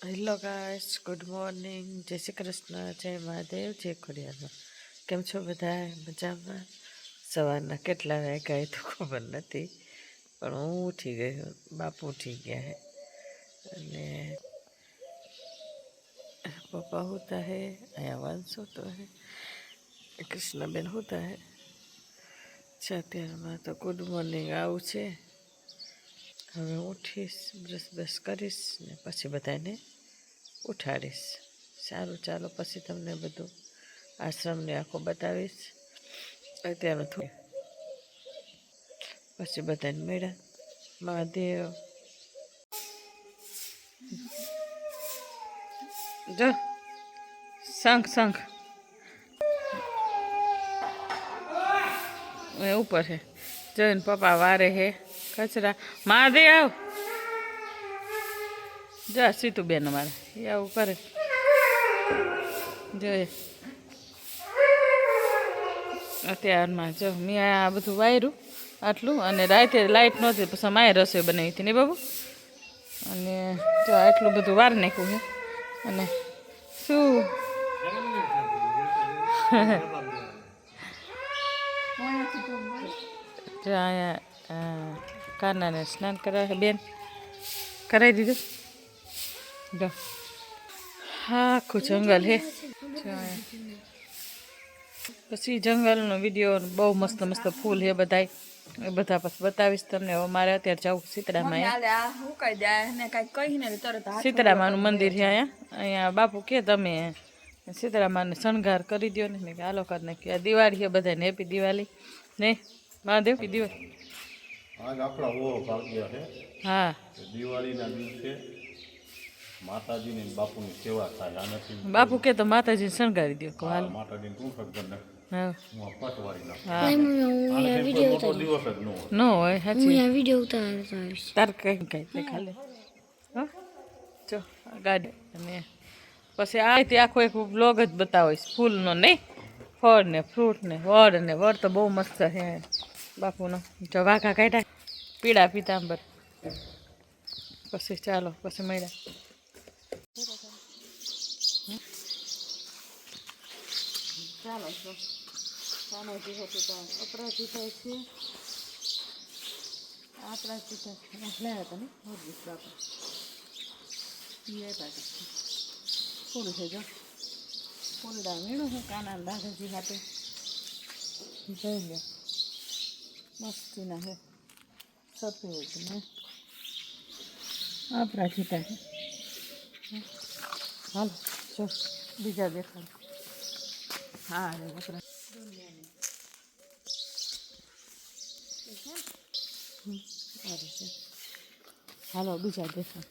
Hello guys, good morning, જય શ્રી કૃષ્ણ, જય મહાદેવ, જય ખોડિયારમાં. કેમ છો બધા? મજામાં? સવારના કેટલા વાગ્યા એ તો ખબર નથી, પણ હું ઉઠી ગઈ, બાપુ ઉઠી ગયા હે અને પપ્પા હોતા હે, અહીંયા વંશ હોતો હે, કૃષ્ણબેન હોતા હે. અત્યારમાં તો ગુડ મોર્નિંગ આવું છે. હવે ઉઠીશ, બ્રશ કરીશ ને પછી બધાને ઉઠાડીશ. સારું, ચાલો પછી તમને બધું આશ્રમને આખો બતાવીશ. અત્યારનું થોડું પછી બધાને મળ્યા. મહાદેવ જો શંખ એ ઉપર છે. જોઈને પપ્પા વારે હે કચરા. મહાદેવ જા સીતુબેન અમારે એ આવું કરે જોઈએ. અત્યારમાં જો મેં આ બધું વાયરું આટલું, અને રાતે લાઇટ નહોતી, પછી માએ રસોઈ બનાવી હતી ને બાબુ, અને જો આટલું બધું વાર નાખ્યું છે. અને શું જો અહીંયા કાનાને સ્નાન કરાવે બેન, કરાવી દીધું. જો હા, આખું જંગલ હે. પછી જંગલનો વિડીયો બહુ મસ્ત મસ્ત ફૂલ હે બધાય, એ બધા પછી બતાવીશ તમને. હવે મારે અત્યારે જવું સીતરામાં. સીતરામાનું મંદિર છે અહીંયા બાપુ કે તમે સીતરામાને શણગાર કરી દો ને. મેં કે હાલો કરી નાખી. આ દિવાળી છે બધાને, હેપી દિવાળી નહીં મહાદેવ? દિવાળી આજ આપણા ઓળો ભાગ્યા છે. હા, દિવાળીના દિવસે માતાજીની બાપુની સેવા થાય. આનાથી બાપુ કે તો માતાજીને શણગારી દો. હાલ માતાજીને તું સગન ને હા હું પટવારી નાખું. હા દિવસ જ ન ન હોય સાચી વિડીયો ઉતારતો તાર કઈ ખાલી જો ગાડી. અને પછી આ તે આખો એક બ્લોગ જ બતાવો ફૂલનો નહીં, ફળ ને ફ્રૂટ ને વડ તો બહુ મસ્ત છે બાપુનો. જો વાઘા કાઢ્યા પીળા પીતાંબર. પછી ચાલો પછી મળ્યા. ચાલો તો સામાજી હતું તો અપરાધી થાય છે. અપરાધી લાયા હતા ને હોર્ગીસ બાપા થોડું છે. જો ફૂલડા વીણું હું કાના દાદાજી હાથે જોઈ લો. મસ્તીના હે સફેદ ને અપરાધી થાય. હાલો જો બીજા દેખાડ. હા રે વપરા હાલો બીજા દેખાડ.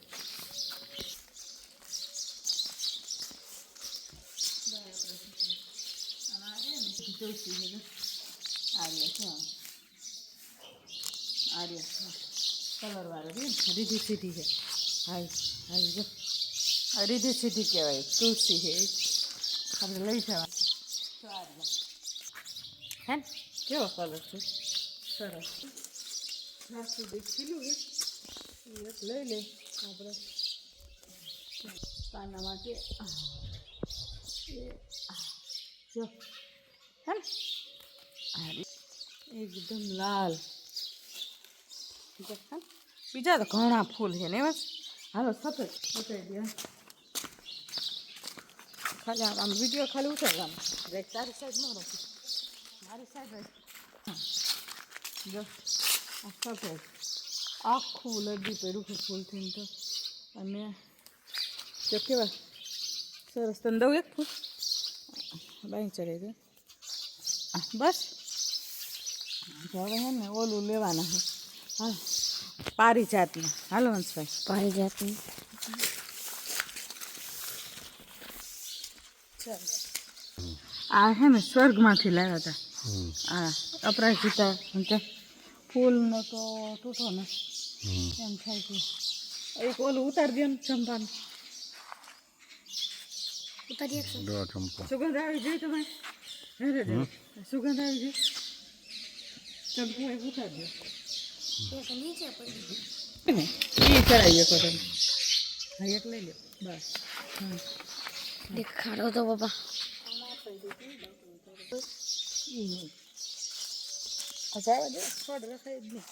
આર્ય કલર વાળો રે રીધી સીધી છે. હાઈ હાઈ જો રીધી સીધી કહેવાય. તુલસી છે આપણે લઈ જવા. હે કેવો કલર છે સરસ. ખીલું છે લઈ લઈ આપણે કાના માટે. જો હે એકદમ લાલ. બીજા તો ઘણા ફૂલ છે ને બસ. હાલો સફેદ દે ખાલી આમ વિડીયો ખાલી ઉતારવાનું. તારી સાઈડ ન રાખી, મારી સાઈડ જો આ સફેદ આખું લડી પડ્યું છે ફૂલથી તો. અને જો કેવા સરસ. તને દઉં એક ફૂલ બાઈ ચડાવી દે બસ. હવે હે ને ઓલું લેવાના છે. હા પારિજાતનું. હાલો હંસભાઈ પારિજાતની આ હે ને સ્વર્ગમાંથી લાવ્યા હતા. આ અપરાજિતા ફૂલનો તો તૂટો ને એમ થાય છે. એક ઓલું ઉતારી દો ને ચંપાનું. ઉતારી સુગંધ આવી જાય તમારે. સુગંધ આવી જાય. ચંપુ એક ઉતારી દો. નીચે પડી એ ચડાવી શકો તમે. હા એક લઈ લો. બસ દેખાડો તો પપ્પા. ઈ નહીં જવા દે છોડ રખાય જ નહીં.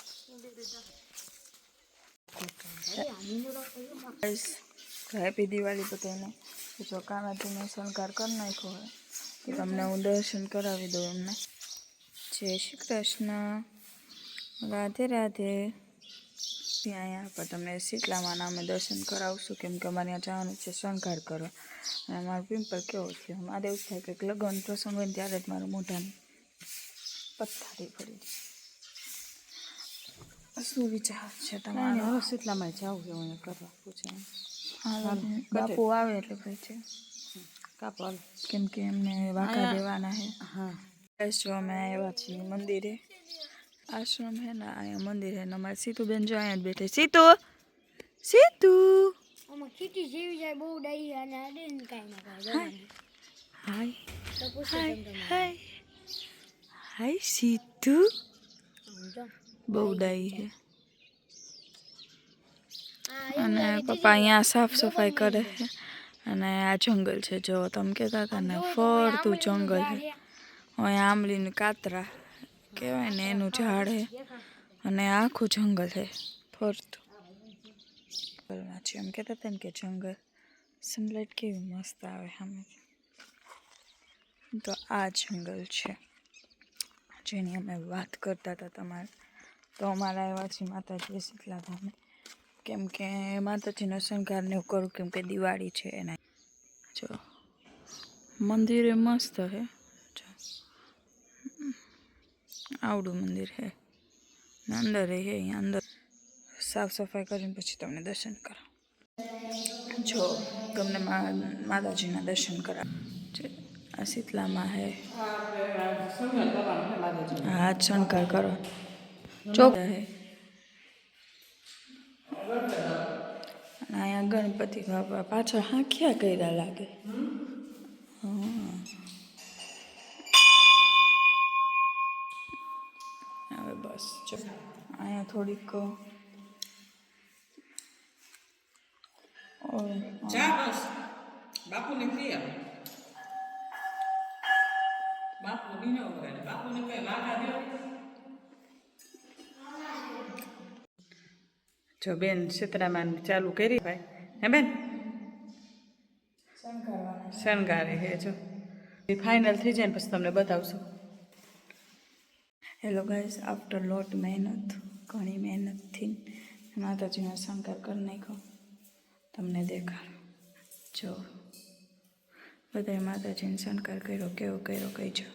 હેપી દિવાળી બધાને. જો કાનાજીને શણગાર કરી નાખ્યો હોય તો તમને હું દર્શન કરાવી દઉં એમને. જય શ્રી કૃષ્ણ, રાધે રાધે. અહીંયા પર તમને શીતલામાં અમે દર્શન કરાવશું, કેમ કે અમારે ત્યાં જવાનું છે શણગાર કરવા. અને મારો પિમ્પલ કેવો થયો, મારે એવું થાય કે લગ્ન પ્રસંગ હોય ને ત્યારે જ મારું મોઢાને પથ્થારી પડી જાય. શું વિચાર છે તમારો? શીતલામાં જવું છે અહીંયા કરવા પૂછે. બાપુ આવે એટલે ભાઈ છે કાપલ, કેમ કે એમને વાંકા દેવાના છે. હા જો અમે આવ્યા છીએ મંદિરે. આશ્રમ હે ને અહીંયા મંદિર હે ને અમારે સીતુબેન જો અહીંયા જ બેઠે. સીતુ સીતુ આમાં ખીટી જેવી જાય બહુ ડાઈ અને આડેન કાઈ ના કરે. હાય તો પૂછો હાય તમે. હાય હાય સીતુ બહુ ડાઈ હે. અને પપ્પા અહીંયા સાફ સફાઈ કરે છે. અને આ જંગલ છે જો તમે કહેતા હતા ને ફરતું જંગલ છે. અહીંયા આંબલીનું કાતરા કહેવાય ને એનું ઝાડ છે અને આખું જંગલ છે ફરતું. જંગલમાં છે એમ કહેતા હતા ને કે જંગલ સનલાઇટ કેવી મસ્ત આવે સામે. તો આ જંગલ છે જેની અમે વાત કરતા હતા તમારે. તો અમારા આવ્યા છીએ માતાજી શીતલા ધામે, કેમ કે માતાજીનો શણગારને એવું કરું, કેમ કે દિવાળી છે એના. જો મંદિર એ મસ્ત છે. જો આવડું મંદિર છે ને અંદર હે. અહીંયા અંદર સાફ સફાઈ કરીને પછી તમને દર્શન કરાવ. જો તમને માતાજીના દર્શન કરાવ. આ શીતલામાં હે. હા શણગાર કરો ચોક હે. અહીંયા ગણપતિ બાપા પાછળ હાંખ્યા કર્યા લાગે. હવે બસ જો અહીંયા થોડીક બાપુને ક્રિયા બાપુ નીનો કરે બાપુને કઈ વાગા દો. જો બેન સીતરામાન ચાલુ કરી ભાઈ હે બેન શણગારે હે. જો ફાઇનલ થઈ જાય ને પછી તમને બતાવશું. હેલો ગાઈસ, આફ્ટર લોટ મહેનત, ઘણી મહેનતથી માતાજીનો શણગાર કરી નાખ્યો. તમને દેખાડો જો બધાએ માતાજીનો શણગાર કર્યો. કેવો કર્યો કહીજો.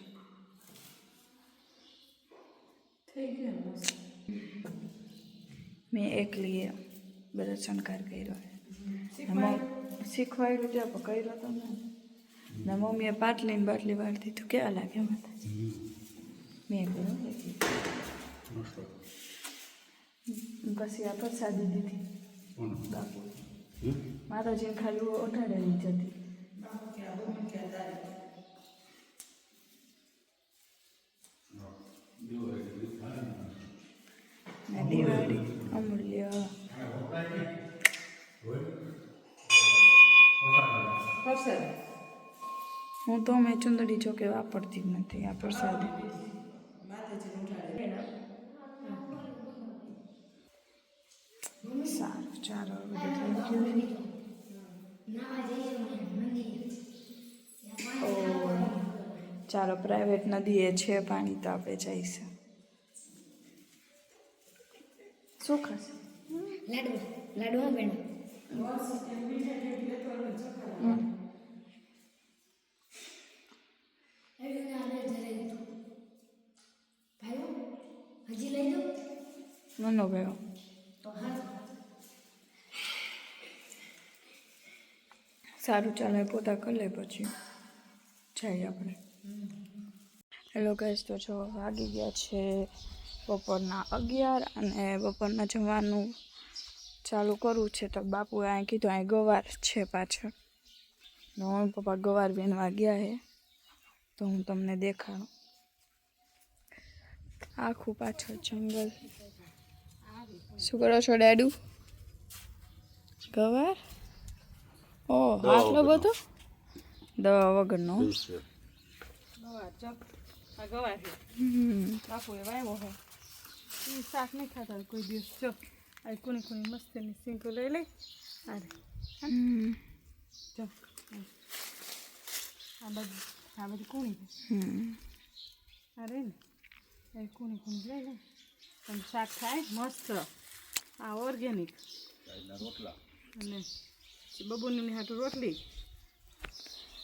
મેં એકલીએ બધો શણગાર કર્યો. શીખવાડ્યું ત્યાં પણ કર્યો તો ને મમ્મીએ પાટલીને બાટલી વાળી દીધું. કેવા લાગે માતાજી? મેં કર્યો પછી આ પ્રસાદી દીધી બાપુ. માતાજીને ખાલી ઓઠાડેલી જતી. દિવાળી અમૂલ્ય હું તો મેં ચુંદડી ચોકે વાપરતી જ નથી આ પ્રસાદી. સારું ચાલો બધું થઈ ગયું. ચાલો પ્રાઇવેટ નદીએ છે પાણી તો આપણે જઈશું. શું ખાશે? લાડુ લાડુ હા બેન. હજી લઈ દો મનો ગયો. સારું ચાલે પોતા કરી લે પછી જઈએ આપણે. હેલો ગાઈસ, તો જો વાગી ગયા છે બપોરના 11 અને બપોરના જમવાનું ચાલુ કરવું છે. તો બાપુએ અહીં કીધું અહીં ગવાર છે પાછળ. હું પપ્પા ગવાર વીણવા ગયા છે તો હું તમને દેખાડું. આખું પાછળ જંગલ. શું કરો છો ડેડુ? ગવાર આટલો બધો દવા વગરનો ગવાર જો આ ગવાર છે બાપુએ વાવ્યો છે એ શાક નહીં ખાતા કોઈ દિવસ જો આ કોની કોની મસ્તીની સિંકો લઈ લઈ અરે જો આ બધી કોણી છે અરે ને એ કોની કોની લઈ લે પણ શાક ખાય મસ્ત આ ઓર્ગેનિક રોટલા અને બબુની હાટું રોટલી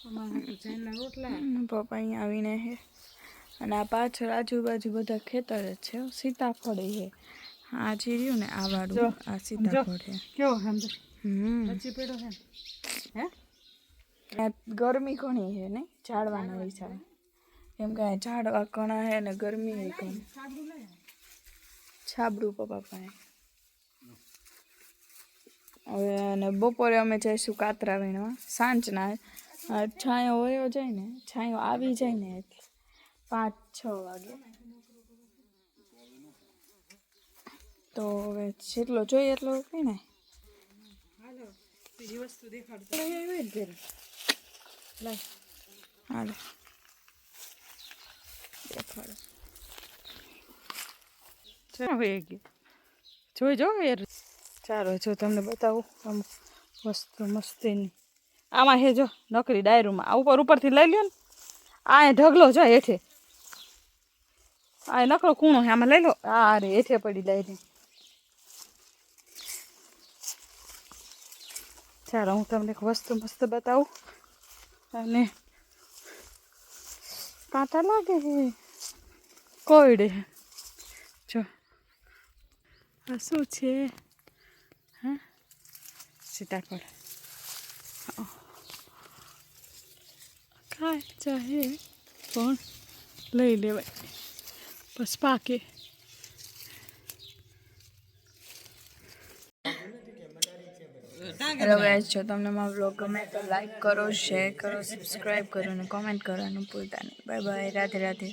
અમારા હાટું ચાઇના રોટલા પપ્પા અહીંયા આવીને હે અને આ પાછળ આજુબાજુ બધા ખેતર જ છે સીતાફળ છે આ જે રહ્યું ને આ વાળું આ સીતાફળ છે કેવો સમજો પછી પેડો છે હે આ ગરમી ઘણી છે ને ઝાડવાના હિસાબે કેમ કે આ ઝાડવા ઘણા છે ને ગરમી ઘણી છાબડું પપ્પા પાસે હવે અને બપોરે અમે જઈશું કાતરા વીણવા સાંજના છાંયો વયો જાય ને છાંયો આવી જાય ને એટલે 5-6 વાગે તો હવે જેટલો જોઈએ એટલો કઈ ને બીજી વસ્તુ દેખાડતો લાય હાલે દેખાડો જોઈ જો યાર ચાલો જો તમને બતાવું અમુક વસ્તુ મસ્તીની આમાં હે જો નકરી ડાયરીમાં આ ઉપરથી લઈ લ્યો ને આ ઢગલો જો હેઠે આ નકરો કૂણો હે આમાં લઈ લો આ રે હેઠે પડી લઈને ચાલો હું તમને એક વસ્તુ મસ્ત બતાવું અને કાંટા લાગે હે કોઈડે જો આ શું છે હા સીતાફળ ખાય ચાહે પણ લઈ લેવાય બસ પાકે હેલો ગાઈસ જો તમને મારો બ્લોગ ગમે તો લાઈક કરો શેર કરો સબસ્ક્રાઈબ કરો અને કોમેન્ટ કરવાનું ભૂલતા નહીં બાય બાય રાધે રાધે